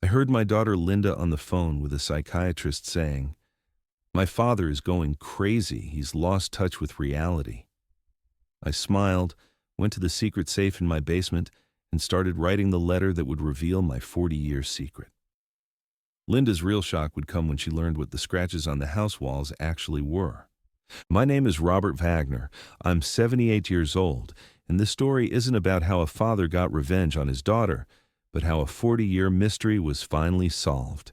I heard my daughter Linda on the phone with a psychiatrist saying, "My father is going crazy. He's lost touch with reality." I smiled, went to the secret safe in my basement, and started writing the letter that would reveal my 40-year secret. Linda's real shock would come when she learned what the scratches on the house walls actually were. My name is Robert Wagner. I'm 78 years old, and this story isn't about how a father got revenge on his daughter, but how a 40-year mystery was finally solved.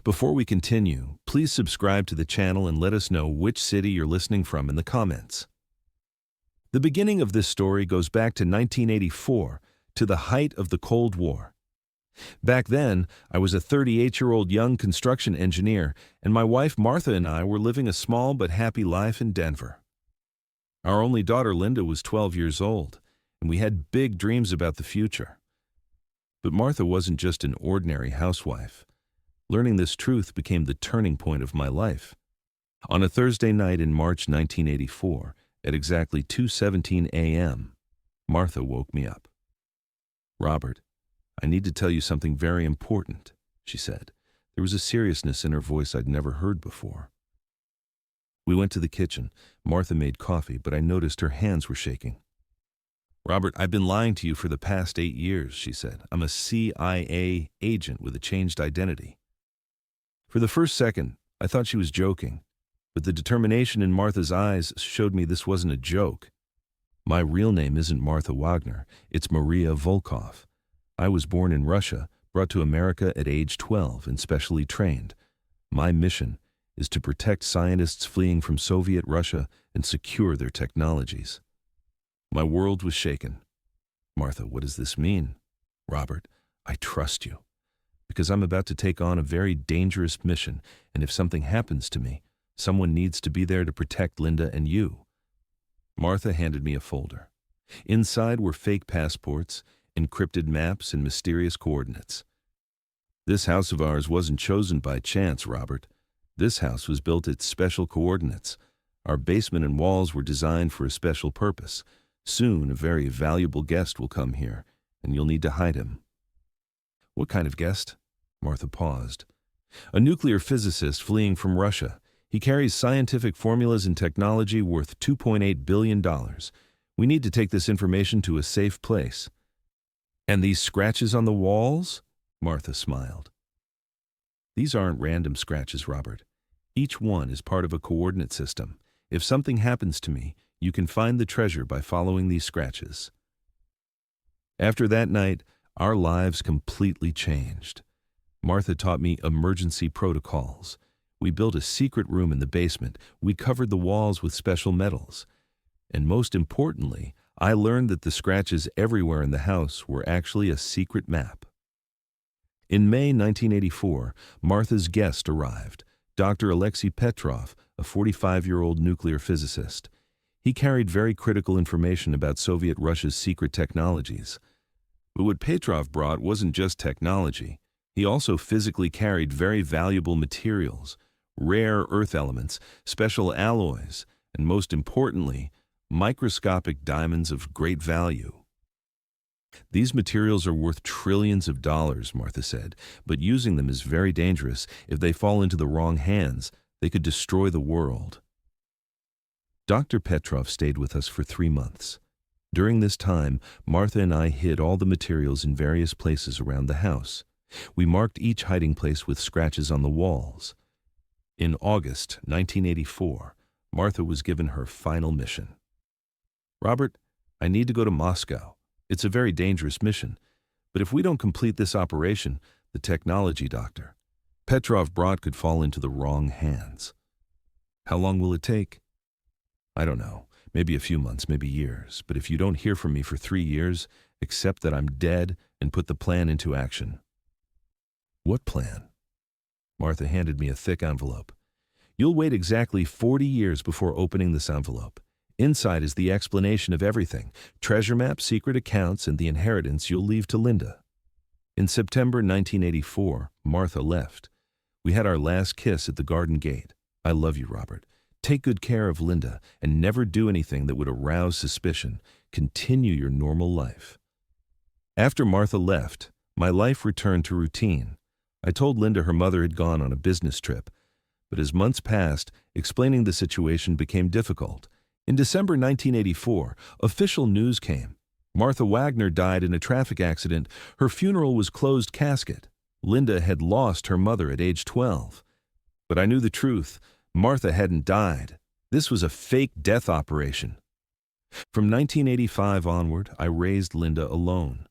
Before we continue, please subscribe to the channel and let us know which city you're listening from in the comments. The beginning of this story goes back to 1984, to the height of the Cold War. Back then, I was a 38-year-old young construction engineer, and my wife Martha and I were living a small but happy life in Denver. Our only daughter Linda was 12 years old, and we had big dreams about the future. But Martha wasn't just an ordinary housewife. Learning this truth became the turning point of my life. On a Thursday night in March 1984, at exactly 2:17 a.m., Martha woke me up. "Robert, I need to tell you something very important," she said. There was a seriousness in her voice I'd never heard before. We went to the kitchen. Martha made coffee, but I noticed her hands were shaking. "Robert, I've been lying to you for the past 8 years," she said. "I'm a CIA agent with a changed identity." For the first second, I thought she was joking, but the determination in Martha's eyes showed me this wasn't a joke. My real name isn't Martha Wagner, it's Maria Volkov. I was born in Russia, brought to America at age 12 and specially trained. My mission is to protect scientists fleeing from Soviet Russia and secure their technologies. My world was shaken. "Martha, what does this mean?" "Robert, I trust you, because I'm about to take on a very dangerous mission, and if something happens to me, someone needs to be there to protect Linda and you." Martha handed me a folder. Inside were fake passports, encrypted maps, and mysterious coordinates. "This house of ours wasn't chosen by chance, Robert. This house was built at special coordinates. Our basement and walls were designed for a special purpose. Soon, a very valuable guest will come here, and you'll need to hide him." "What kind of guest?" Martha paused. "A nuclear physicist fleeing from Russia. He carries scientific formulas and technology worth $2.8 billion. We need to take this information to a safe place." "And these scratches on the walls?" Martha smiled. "These aren't random scratches, Robert. Each one is part of a coordinate system. If something happens to me, you can find the treasure by following these scratches." After that night, our lives completely changed. Martha taught me emergency protocols. We built a secret room in the basement. We covered the walls with special metals. And most importantly, I learned that the scratches everywhere in the house were actually a secret map. In May 1984, Martha's guest arrived, Dr. Alexei Petrov, a 45-year-old nuclear physicist. He carried very critical information about Soviet Russia's secret technologies. But what Petrov brought wasn't just technology. He also physically carried very valuable materials, rare earth elements, special alloys, and most importantly, microscopic diamonds of great value. "These materials are worth trillions of dollars," Martha said, "but using them is very dangerous. If they fall into the wrong hands, they could destroy the world." Dr. Petrov stayed with us for 3 months. During this time, Martha and I hid all the materials in various places around the house. We marked each hiding place with scratches on the walls. In August 1984, Martha was given her final mission. "Robert, I need to go to Moscow. It's a very dangerous mission, but if we don't complete this operation, the technology Dr. Petrov brought could fall into the wrong hands." "How long will it take?" "I don't know. Maybe a few months, maybe years. But if you don't hear from me for 3 years, accept that I'm dead and put the plan into action." "What plan?" Martha handed me a thick envelope. "You'll wait exactly 40 years before opening this envelope. Inside is the explanation of everything: treasure map, secret accounts, and the inheritance you'll leave to Linda." In September 1984, Martha left. We had our last kiss at the garden gate. "I love you, Robert. Take good care of Linda and never do anything that would arouse suspicion. Continue your normal life." After Martha left, my life returned to routine. I told Linda her mother had gone on a business trip, but as months passed, explaining the situation became difficult. In December 1984, official news came. Martha Wagner died in a traffic accident. Her funeral was closed casket. Linda had lost her mother at age 12. But I knew the truth. Martha hadn't died. This was a fake death operation. From 1985 onward, I raised Linda alone.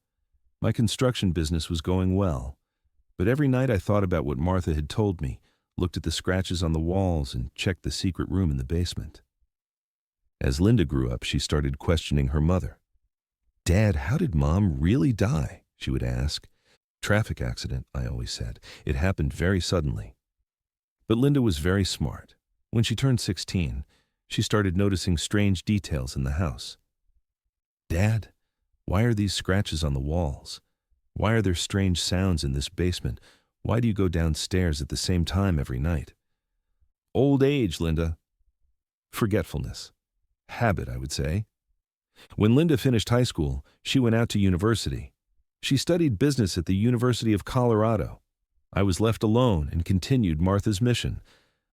My construction business was going well, but every night I thought about what Martha had told me, looked at the scratches on the walls, and checked the secret room in the basement. As Linda grew up, she started questioning her mother. "Dad, how did Mom really die?" she would ask. "Traffic accident," I always said. "It happened very suddenly." But Linda was very smart. When she turned 16, she started noticing strange details in the house. "Dad, why are these scratches on the walls? Why are there strange sounds in this basement? Why do you go downstairs at the same time every night?" "Old age, Linda." "Forgetfulness. Habit, I would say." When Linda finished high school, she went out to university. She studied business at the University of Colorado. I was left alone and continued Martha's mission.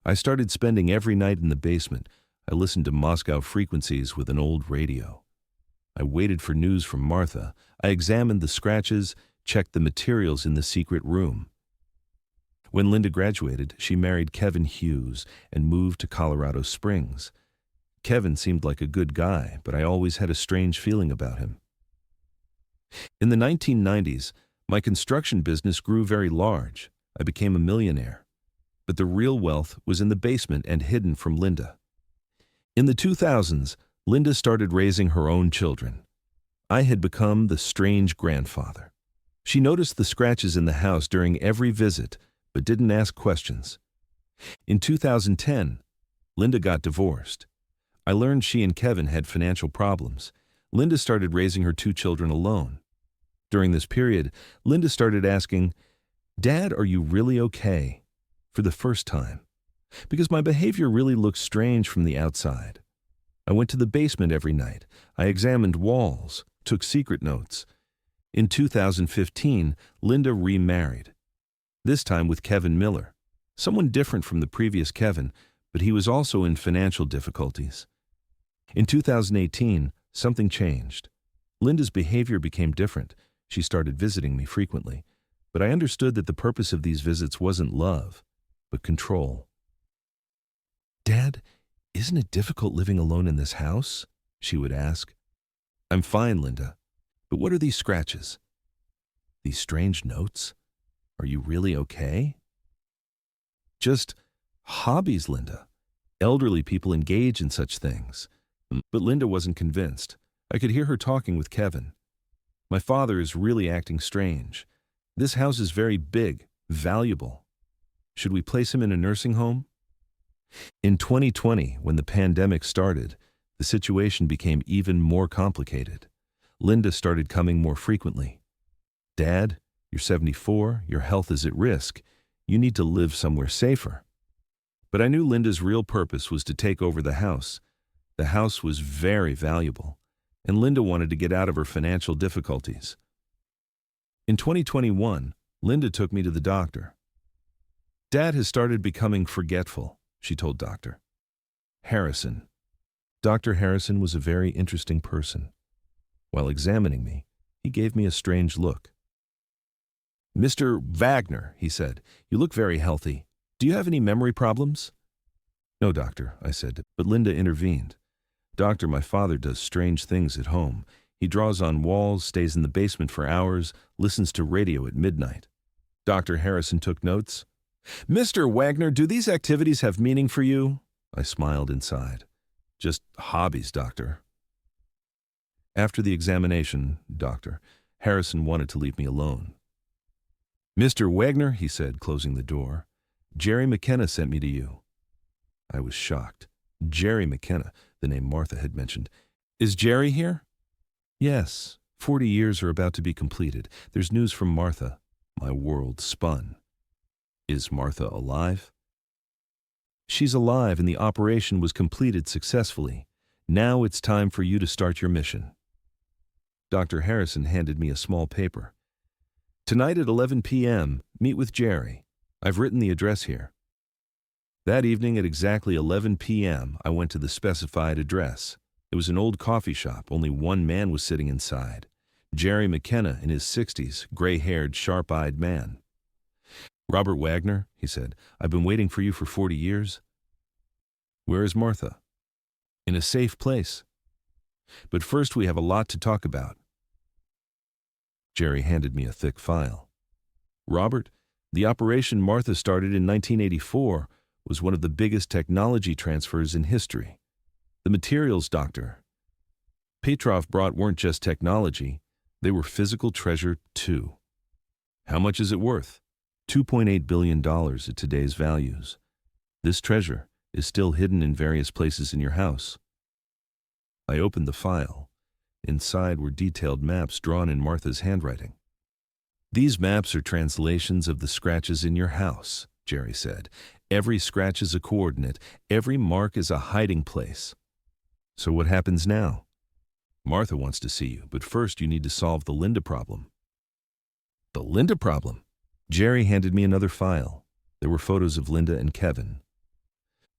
I started spending every night in the basement. I listened to Moscow frequencies with an old radio. I waited for news from Martha. I examined the scratches, checked the materials in the secret room. When Linda graduated, she married Kevin Hughes and moved to Colorado Springs. Kevin seemed like a good guy, but I always had a strange feeling about him. In the 1990s, my construction business grew very large. I became a millionaire. But the real wealth was in the basement and hidden from Linda. In the 2000s, Linda started raising her own children. I had become the strange grandfather. She noticed the scratches in the house during every visit, but didn't ask questions. In 2010, Linda got divorced. I learned she and Kevin had financial problems. Linda started raising her 2 children alone. During this period, Linda started asking, "Dad, are you really okay?" for the first time, because my behavior really looked strange from the outside. I went to the basement every night. I examined walls, took secret notes. In 2015, Linda remarried, this time with Kevin Miller, someone different from the previous Kevin, but he was also in financial difficulties. In 2018, something changed. Linda's behavior became different. She started visiting me frequently, but I understood that the purpose of these visits wasn't love, but control. "Dad, isn't it difficult living alone in this house?" she would ask. "I'm fine, Linda. But what are these scratches? These strange notes? Are you really okay?" "Just hobbies, Linda. Elderly people engage in such things." But Linda wasn't convinced. I could hear her talking with Kevin. "My father is really acting strange. This house is very big, valuable. Should we place him in a nursing home?" In 2020, when the pandemic started, the situation became even more complicated. Linda started coming more frequently. "Dad, you're 74, your health is at risk. You need to live somewhere safer." But I knew Linda's real purpose was to take over the house. The house was very valuable, and Linda wanted to get out of her financial difficulties. In 2021, Linda took me to the doctor. "Dad has started becoming forgetful," she told Dr. Harrison. Dr. Harrison was a very interesting person. While examining me, he gave me a strange look. "Mr. Wagner," he said, "you look very healthy. Do you have any memory problems?" "No, doctor," I said, but Linda intervened. "Doctor, my father does strange things at home. He draws on walls, stays in the basement for hours, listens to radio at midnight." Dr. Harrison took notes. "Mr. Wagner, do these activities have meaning for you?" I smiled inside. "Just hobbies, doctor." After the examination, Dr. Harrison wanted to leave me alone. "Mr. Wagner," he said, closing the door, "Jerry McKenna sent me to you." I was shocked. Jerry McKenna, the name Martha had mentioned. "Is Jerry here?" "Yes. 40 years are about to be completed. There's news from Martha." My world spun. "Is Martha alive?" "She's alive, and the operation was completed successfully. Now it's time for you to start your mission." Dr. Harrison handed me a small paper. Tonight at 11 p.m., meet with Jerry. I've written the address here. That evening at exactly 11 p.m., I went to the specified address. It was an old coffee shop. Only one man was sitting inside. Jerry McKenna, in his 60s, gray-haired, sharp-eyed man. "Robert Wagner," he said, "I've been waiting for you for 40 years. Where is Martha?" "In a safe place. But first we have a lot to talk about." Jerry handed me a thick file. "Robert, the operation Martha started in 1984 was one of the biggest technology transfers in history. The materials Dr. Petrov brought weren't just technology, they were physical treasure too. How much is it worth? $2.8 billion at today's values. This treasure is still hidden in various places in your house." I opened the file. Inside were detailed maps drawn in Martha's handwriting. "These maps are translations of the scratches in your house," Jerry said. "Every scratch is a coordinate. Every mark is a hiding place. So what happens now? Martha wants to see you, but first you need to solve the Linda problem." "The Linda problem?" Jerry handed me another file. There were photos of Linda and Kevin.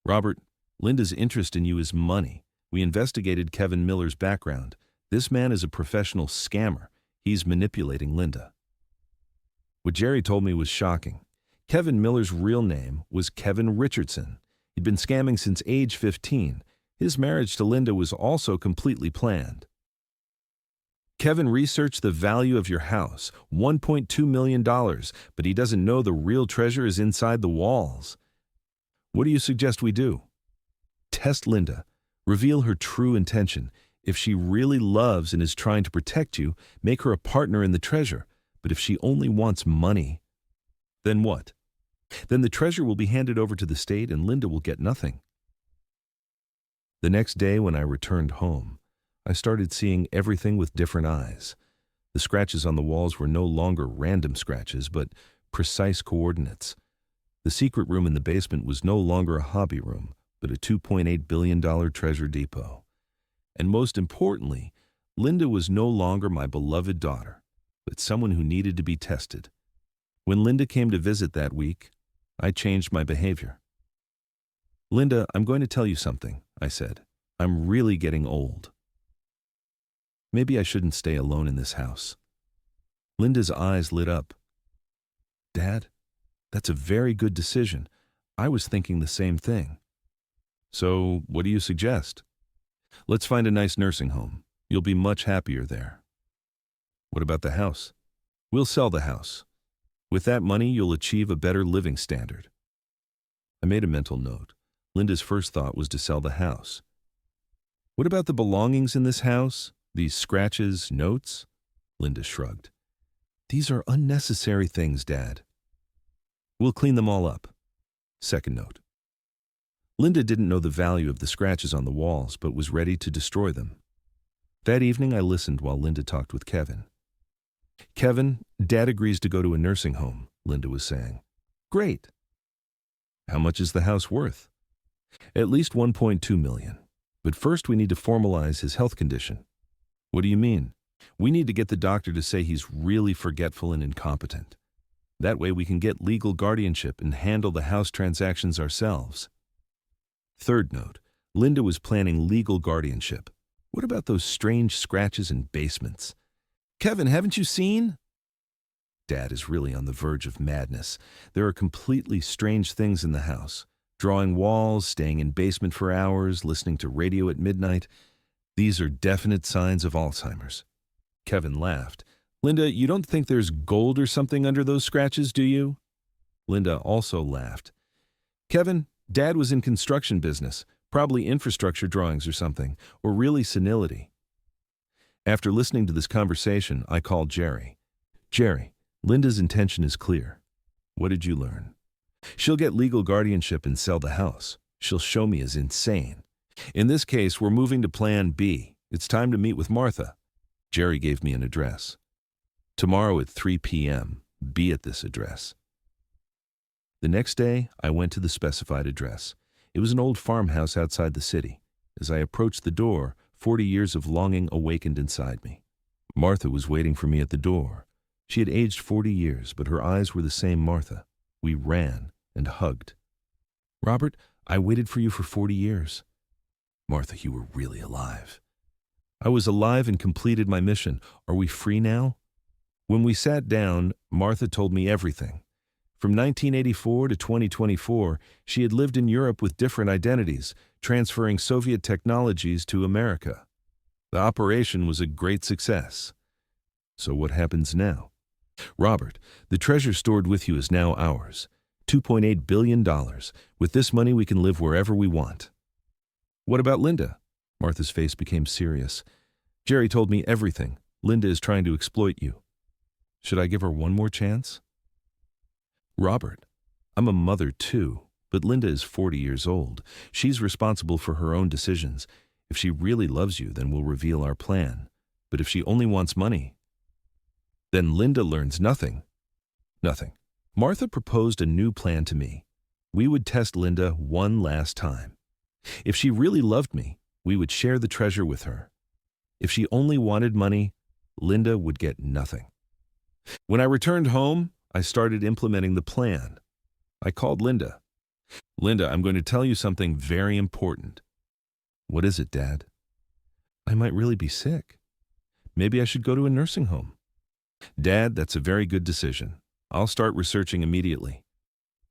"Robert, Linda's interest in you is money. We investigated Kevin Miller's background. This man is a professional scammer. He's manipulating Linda." What Jerry told me was shocking. Kevin Miller's real name was Kevin Richardson. He'd been scamming since age 15. His marriage to Linda was also completely planned. "Kevin researched the value of your house, $1.2 million, but he doesn't know the real treasure is inside the walls. What do you suggest we do? Test Linda. Reveal her true intention. If she really loves and is trying to protect you, make her a partner in the treasure. But if she only wants money, then what? Then the treasure will be handed over to the state and Linda will get nothing." The next day when I returned home, I started seeing everything with different eyes. The scratches on the walls were no longer random scratches, but precise coordinates. The secret room in the basement was no longer a hobby room, but a $2.8 billion treasure depot. And most importantly, Linda was no longer my beloved daughter, but someone who needed to be tested. When Linda came to visit that week, I changed my behavior. "Linda, I'm going to tell you something," I said. "I'm really getting old. Maybe I shouldn't stay alone in this house." Linda's eyes lit up. "Dad, that's a very good decision. I was thinking the same thing." "So, what do you suggest?" "Let's find a nice nursing home. You'll be much happier there." "What about the house?" "We'll sell the house. With that money, you'll achieve a better living standard." I made a mental note. Linda's first thought was to sell the house. "What about the belongings in this house? These scratches, notes?" Linda shrugged. "These are unnecessary things, Dad. We'll clean them all up." Second note. Linda didn't know the value of the scratches on the walls, but was ready to destroy them. That evening, I listened while Linda talked with Kevin. "Kevin, Dad agrees to go to a nursing home," Linda was saying. "Great. How much is the house worth?" "At least $1.2 million. But first we need to formalize his health condition." "What do you mean?" "We need to get the doctor to say he's really forgetful and incompetent. That way we can get legal guardianship and handle the house transactions ourselves." Third note. Linda was planning legal guardianship. What about those strange scratches in basements? "Kevin, haven't you seen?" Dad is really on the verge of madness. There are completely strange things in the house. Drawing walls, staying in basement for hours, listening to radio at midnight. These are definite signs of Alzheimer's. Kevin laughed. "Linda, you don't think there's gold or something under those scratches, do you?" Linda also laughed. "Kevin, Dad was in construction business, probably infrastructure drawings or something, or really senility." After listening to this conversation, I called Jerry. "Jerry, Linda's intention is clear. What did you learn? She'll get legal guardianship and sell the house. She'll show me as insane. In this case, we're moving to Plan B. It's time to meet with Martha." Jerry gave me an address. "Tomorrow at 3 p.m., be at this address." The next day, I went to the specified address. It was an old farmhouse outside the city. As I approached the door, 40 years of longing awakened inside me. Martha was waiting for me at the door. She had aged 40 years, but her eyes were the same Martha. We ran and hugged. Robert, I waited for you for 40 years. Martha, you were really alive. I was alive and completed my mission. Are we free now? When we sat down, Martha told me everything. From 1984 to 2024, she had lived in Europe with different identities, transferring Soviet technologies to America. The operation was a great success. So what happens now? Robert, the treasure stored with you is now ours. $2.8 billion. With this money, we can live wherever we want. What about Linda? Martha's face became serious. Jerry told me everything. Linda is trying to exploit you. Should I give her one more chance? Robert, I'm a mother too, but Linda is 40 years old. She's responsible for her own decisions. If she really loves you, then we'll reveal our plan. But if she only wants money, then Linda learns nothing. Nothing. Martha proposed a new plan to me. We would test Linda one last time. If she really loved me, we would share the treasure with her. If she only wanted money, Linda would get nothing. When I returned home, I started implementing the plan. I called Linda. Linda, I'm going to tell you something very important. What is it, Dad? I might really be sick. Maybe I should go to a nursing home. Dad, that's a very good decision. I'll start researching immediately.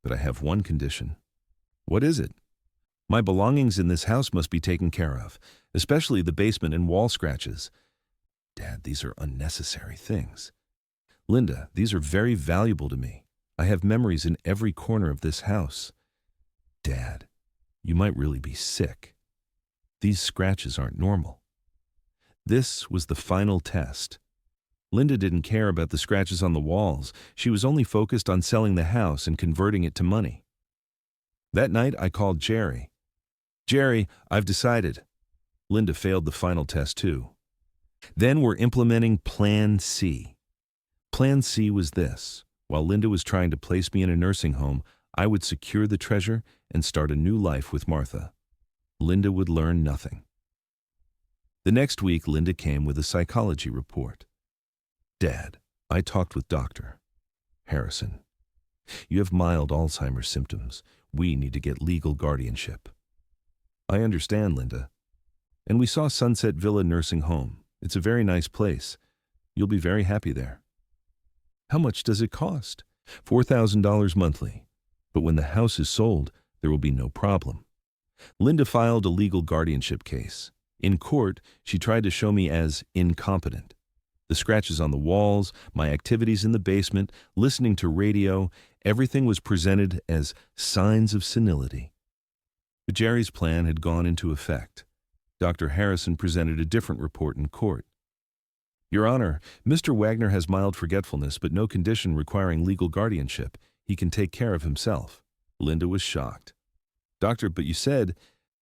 But I have one condition. What is it? My belongings in this house must be taken care of, especially the basement and wall scratches. Dad, these are unnecessary things. Linda, these are very valuable to me. I have memories in every corner of this house. Dad, you might really be sick. These scratches aren't normal. This was the final test. Linda didn't care about the scratches on the walls. She was only focused on selling the house and converting it to money. That night, I called Jerry. Jerry, I've decided. Linda failed the final test too. Then we're implementing Plan C. Plan C was this. While Linda was trying to place me in a nursing home, I would secure the treasure and start a new life with Martha. Linda would learn nothing. The next week, Linda came with a psychology report. Dad, I talked with Dr. Harrison. You have mild Alzheimer's symptoms. We need to get legal guardianship. I understand, Linda. And we saw Sunset Villa Nursing Home. It's a very nice place. You'll be very happy there. How much does it cost? $4,000 monthly. But when the house is sold, there will be no problem. Linda filed a legal guardianship case. In court, she tried to show me as incompetent. The scratches on the walls, my activities in the basement, listening to radio, everything was presented as signs of senility. But Jerry's plan had gone into effect. Dr. Harrison presented a different report in court. Your Honor, Mr. Wagner has mild forgetfulness, but no condition requiring legal guardianship. He can take care of himself. Linda was shocked. Doctor, but you said,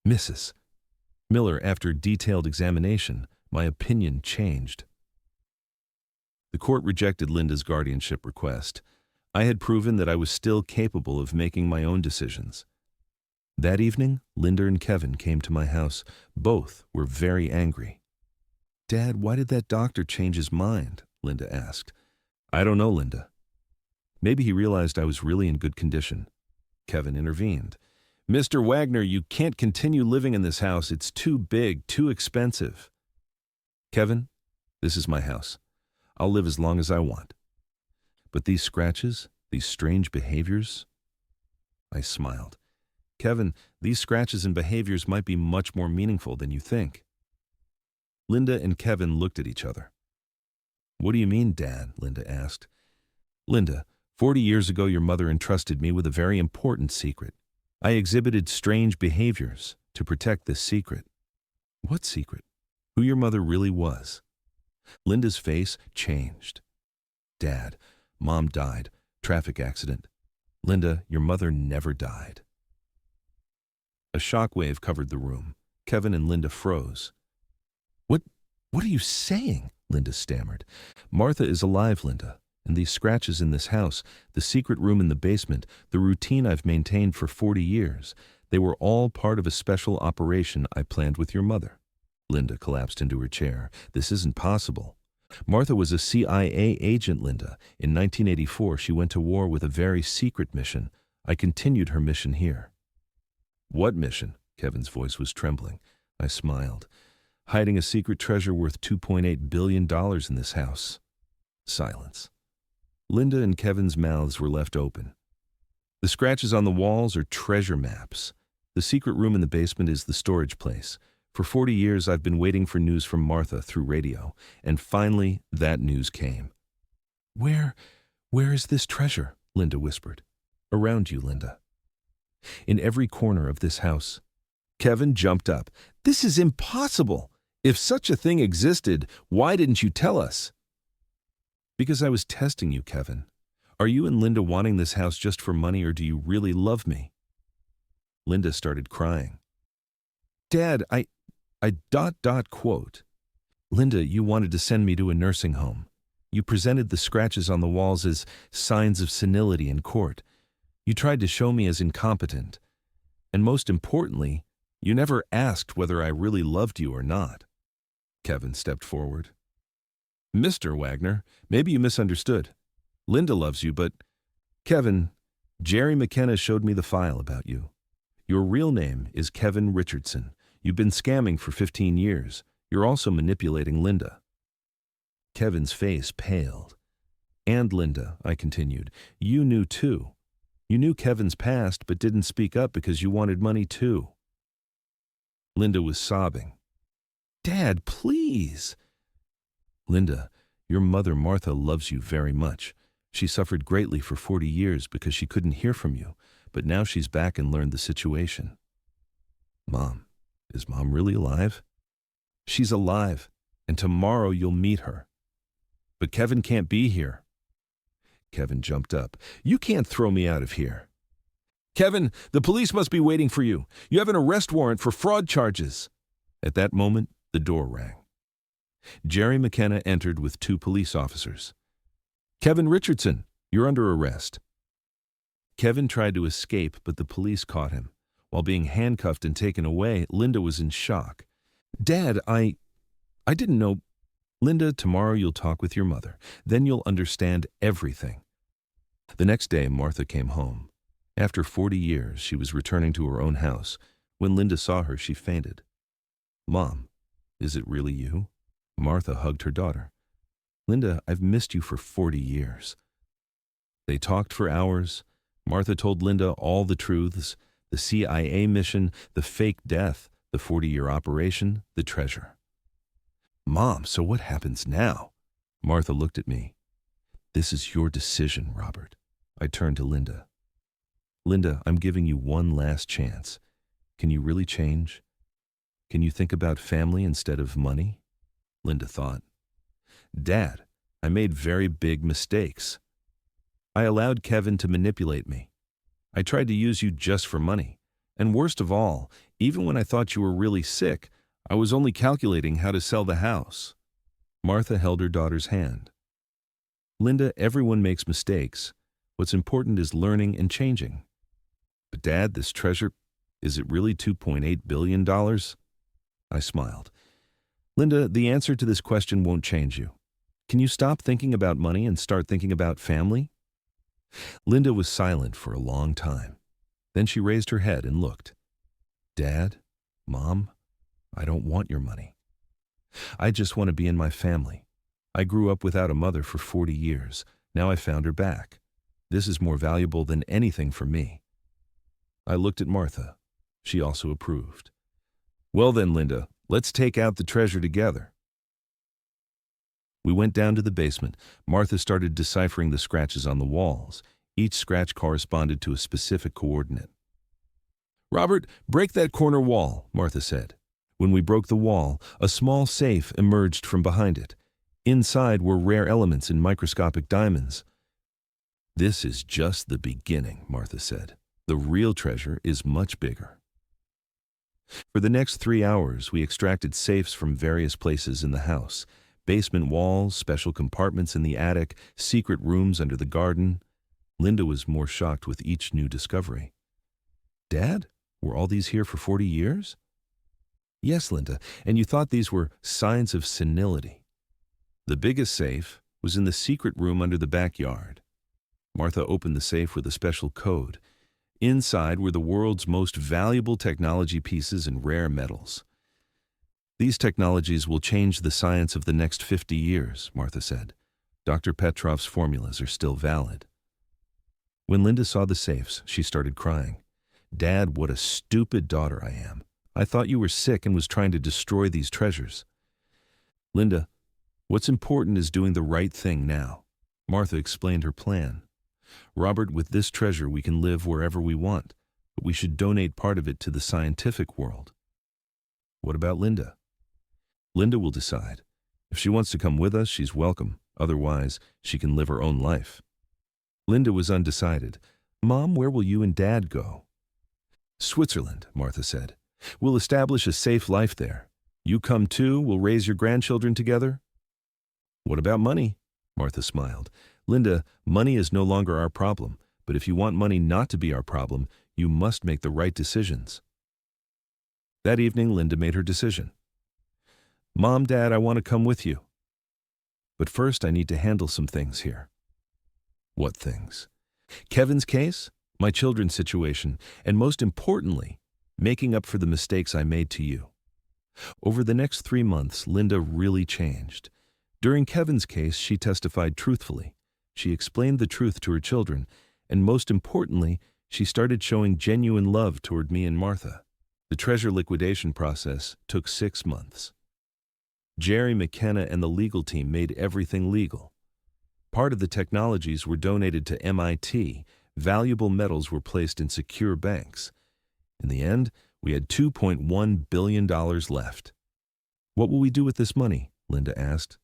Mrs. Miller, after detailed examination, my opinion changed. The court rejected Linda's guardianship request. I had proven that I was still capable of making my own decisions. That evening, Linda and Kevin came to my house. Both were very angry. Dad, why did that doctor change his mind? Linda asked. I don't know, Linda. Maybe he realized I was really in good condition. Kevin intervened. Mr. Wagner, you can't continue living in this house. It's too big, too expensive. Kevin, this is my house. I'll live as long as I want. But these scratches, these strange behaviors? I smiled. Kevin, these scratches and behaviors might be much more meaningful than you think. Linda and Kevin looked at each other. What do you mean, Dad? Linda asked. Linda, 40 years ago your mother entrusted me with a very important secret. I exhibited strange behaviors to protect this secret. What secret? Who your mother really was. Linda's face changed. Dad, Mom died. Traffic accident. Linda, your mother never died. A shockwave covered the room. Kevin and Linda froze. What are you saying? Linda stammered. Martha is alive, Linda. And these scratches in this house, the secret room in the basement, the routine I've maintained for 40 years, they were all part of a special operation I planned with your mother. Linda collapsed into her chair. This isn't possible. Martha was a CIA agent, Linda. In 1984, she went to war with a very secret mission. I continued her mission here. What mission? Kevin's voice was trembling. I smiled. Hiding a secret treasure worth $2.8 billion in this house. Silence. Linda and Kevin's mouths were left open. The scratches on the walls are treasure maps. The secret room in the basement is the storage place. For 40 years, I've been waiting for news from Martha through radio, and finally, that news came. Where is this treasure? Linda whispered. Around you, Linda. In every corner of this house. Kevin jumped up. This is impossible! If such a thing existed, why didn't you tell us? Because I was testing you, Kevin. Are you and Linda wanting this house just for money, or do you really love me? Linda started crying. Dad, I quote. Linda, you wanted to send me to a nursing home. You presented the scratches on the walls as signs of senility in court. You tried to show me as incompetent. And most importantly, you never asked whether I really loved you or not. Kevin stepped forward. Mr. Wagner, maybe you misunderstood. Linda loves you, but... Kevin, Jerry McKenna showed me the file about you. Your real name is Kevin Richardson. You've been scamming for 15 years. You're also manipulating Linda. Kevin's face paled. And Linda, I continued, you knew too. You knew Kevin's past but didn't speak up because you wanted money too. Linda was sobbing. Dad, please. Linda, your mother Martha loves you very much. She suffered greatly for 40 years because she couldn't hear from you, but now she's back and learned the situation. Mom, is Mom really alive? She's alive, and tomorrow you'll meet her. But Kevin can't be here. Kevin jumped up. You can't throw me out of here. Kevin, the police must be waiting for you. You have an arrest warrant for fraud charges. At that moment, the door rang. Jerry McKenna entered with 2 police officers. Kevin Richardson, you're under arrest. Kevin tried to escape, but the police caught him. While being handcuffed and taken away, Linda was in shock. Dad, I didn't know. Linda, tomorrow you'll talk with your mother. Then you'll understand everything. The next day, Martha came home. After 40 years, she was returning to her own house. When Linda saw her, she fainted. Mom, is it really you? Martha hugged her daughter. Linda, I've missed you for 40 years. They talked for hours. Martha told Linda all the truths, the CIA mission, the fake death, the 40-year operation, the treasure. Mom, so what happens now? Martha looked at me. This is your decision, Robert. I turned to Linda. Linda, I'm giving you one last chance. Can you really change? Can you think about family instead of money? Linda thought. Dad, I made very big mistakes. I allowed Kevin to manipulate me. I tried to use you just for money. And worst of all, even when I thought you were really sick, I was only calculating how to sell the house. Martha held her daughter's hand. Linda, everyone makes mistakes. What's important is learning and changing. But Dad, this treasure, is it really $2.8 billion? I smiled. Linda, the answer to this question won't change you. Can you stop thinking about money and start thinking about family? Linda was silent for a long time. Then she raised her head and looked. Dad, Mom, I don't want your money. I just want to be in my family. I grew up without a mother for 40 years. Now I found her back. This is more valuable than anything for me. I looked at Martha. She also approved. Well then, Linda, let's take out the treasure together. We went down to the basement. Martha started deciphering the scratches on the walls. Each scratch corresponded to a specific coordinate. Robert, break that corner wall, Martha said. When we broke the wall, a small safe emerged from behind it. Inside were rare elements in microscopic diamonds. This is just the beginning, Martha said. The real treasure is much bigger. For the next 3 hours, we extracted safes from various places in the house. Basement walls, special compartments in the attic, secret rooms under the garden. Linda was more shocked with each new discovery. Dad, were all these here for 40 years? Yes, Linda, and you thought these were signs of senility. The biggest safe was in the secret room under the backyard. Martha opened the safe with a special code. Inside were the world's most valuable technology pieces and rare metals. "These technologies will change the science of the next 50 years, Martha said. Dr. Petrov's formulas are still valid. When Linda saw the safes, she started crying. "Dad, what a stupid daughter I am. I thought you were sick and was trying to destroy these treasures." "Linda, what's important is doing the right thing now." Martha explained her plan. "Robert, with this treasure we can live wherever we want, but we should donate part of it to the scientific world." "What about Linda?" "Linda will decide. If she wants to come with us, she's welcome. Otherwise, she can live her own life." Linda was undecided. "Mom, where will you and Dad go?" "Switzerland," Martha said. "We'll establish a safe life there. You come too, we'll raise your grandchildren together." "What about money?" Martha smiled. "Linda, money is no longer our problem, but if you want money not to be our problem, you must make the right decisions." That evening, Linda made her decision. "Mom, Dad, I want to come with you. But first I need to handle some things here." "What things?" "Kevin's case, my children's situation, and most importantly, making up for the mistakes I made to you." Over the next 3 months, Linda really changed. During Kevin's case, she testified truthfully. She explained the truth to her children, and most importantly, she started showing genuine love toward me and Martha. The treasure liquidation process took 6 months. Jerry McKenna and the legal team made everything legal. Part of the technologies were donated to MIT. Valuable metals were placed in secure banks. In the end, we had $2.1 billion left. "What will we do with this money?" Linda asked.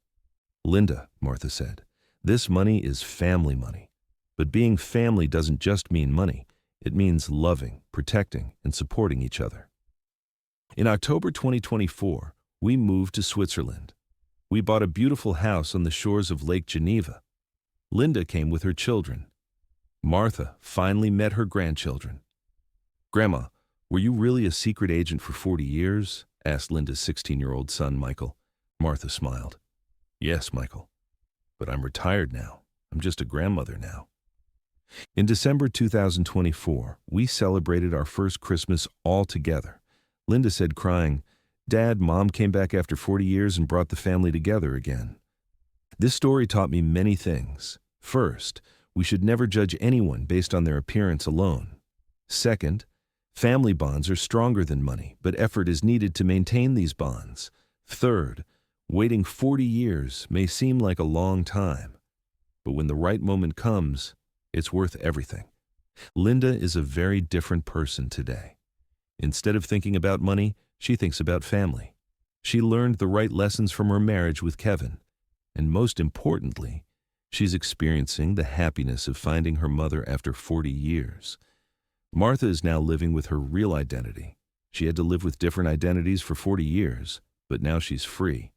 "Linda," Martha said, "this money is family money. But being family doesn't just mean money. It means loving, protecting, and supporting each other." In October 2024, we moved to Switzerland. We bought a beautiful house on the shores of Lake Geneva. Linda came with her children. Martha finally met her grandchildren. "Grandma, were you really a secret agent for 40 years?" asked Linda's 16-year-old son, Michael. Martha smiled. "Yes, Michael. But I'm retired now. I'm just a grandmother now." In December 2024, we celebrated our first Christmas all together. Linda said, crying, "Dad, Mom came back after 40 years and brought the family together again." This story taught me many things. First, we should never judge anyone based on their appearance alone. Second, family bonds are stronger than money, but effort is needed to maintain these bonds. Third, waiting 40 years may seem like a long time, but when the right moment comes, it's worth everything. Linda is a very different person today. Instead of thinking about money, she thinks about family. She learned the right lessons from her marriage with Kevin. And most importantly, she's experiencing the happiness of finding her mother after 40 years. Martha is now living with her real identity. She had to live with different identities for 40 years, but now she's free.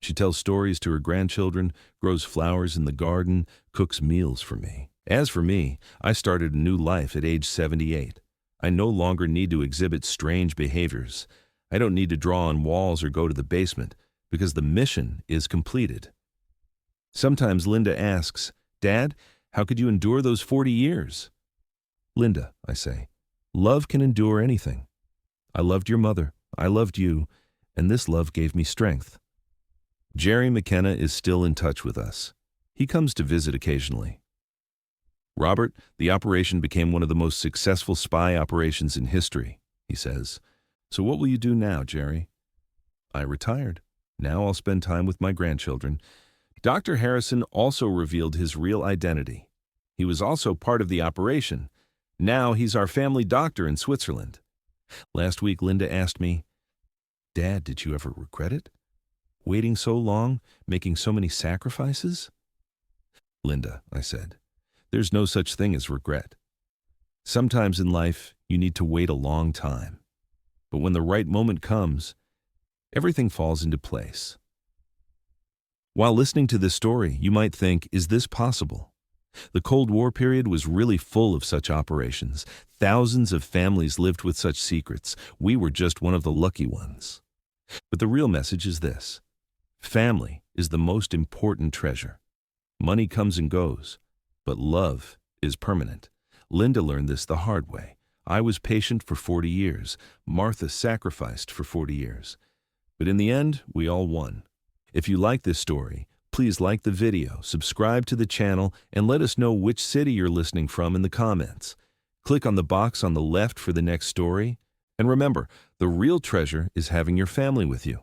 She tells stories to her grandchildren, grows flowers in the garden, cooks meals for me. As for me, I started a new life at age 78. I no longer need to exhibit strange behaviors. I don't need to draw on walls or go to the basement, because the mission is completed. Sometimes Linda asks, "Dad, how could you endure those 40 years?" "Linda," I say, "love can endure anything. I loved your mother, I loved you, and this love gave me strength." Jerry McKenna is still in touch with us. He comes to visit occasionally. "Robert, the operation became one of the most successful spy operations in history," he says. "So what will you do now, Jerry?" "I retired. Now I'll spend time with my grandchildren." Dr. Harrison also revealed his real identity. He was also part of the operation. Now he's our family doctor in Switzerland. Last week, Linda asked me, "Dad, did you ever regret it? Waiting so long, making so many sacrifices?" "Linda," I said, "there's no such thing as regret. Sometimes in life, you need to wait a long time. But when the right moment comes, everything falls into place." While listening to this story, you might think, is this possible? The Cold War period was really full of such operations. Thousands of families lived with such secrets. We were just one of the lucky ones. But the real message is this: Family is the most important treasure. Money comes and goes, but love is permanent. Linda learned this the hard way. I was patient for 40 years. Martha sacrificed for 40 years. But in the end, we all won. If you like this story, please like the video, subscribe to the channel, and let us know which city you're listening from in the comments. Click on the box on the left for the next story. And remember, the real treasure is having your family with you.